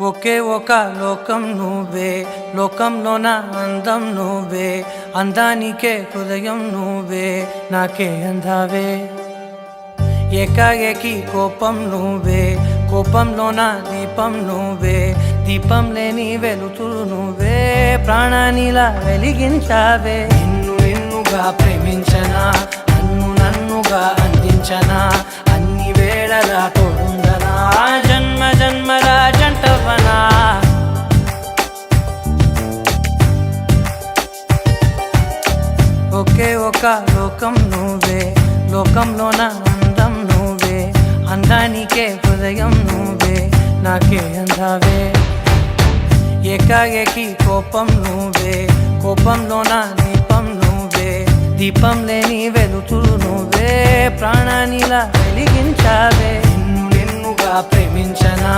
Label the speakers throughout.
Speaker 1: ఒకే ఒక లోకం నువ్వే, లోకంలోన అందం నువ్వే, అందానికే హృదయం నువ్వే, నాకే అందావే. ఏకాఏకి కోపం నువ్వే, కోపంలోన దీపం నువ్వే, దీపం లేని వెలుతురు నువ్వే, ప్రాణానిలా వెలిగించావే. నిన్ను నిన్నుగా ప్రేమించనా, నన్నుగా అందించనా, అన్ని వేళలా తోడుందనా, జన్మ జన్మల జంటవనా. ఒకే ఒక లోకం నువ్వే, లోకంలోన అందం నువ్వే, అందానికే హృదయం నువ్వే, నాకే అందావే. ఏకాఏకి కోపం నువ్వే, కోపంలోన దీపం నువ్వే, దీపం లేని వెలుతురు నువ్వే, ప్రాణానిలా వెలిగించావే. నిన్ను నిన్నుగా ప్రేమించనా,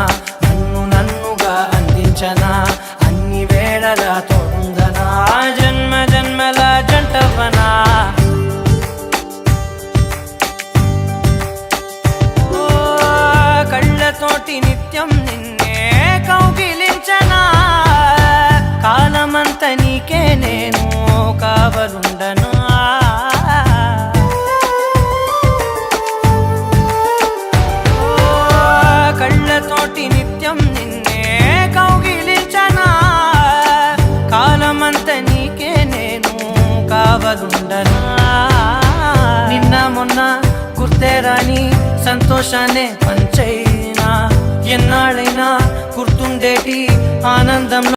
Speaker 1: నన్నుగా అందించనా, అన్ని వేళలా తోడుందనా, జన్మ జన్మల జంటవనా. కళ్ళతోటి నిత్యం నిన్నే కౌగిలించనా, కాలమంత నీకే నేను కావలుండనా. కళ్ళతోటి నిత్యం నిన్నే కౌగిలించనా, కాలమంత నీకే నేను కావలుండనా. నిన్న మొన్న గుర్తేరాని సంతోషాన్ని పంచైనా, ఎన్నాళ్ళైనా గుర్తుండేటి ఆనందం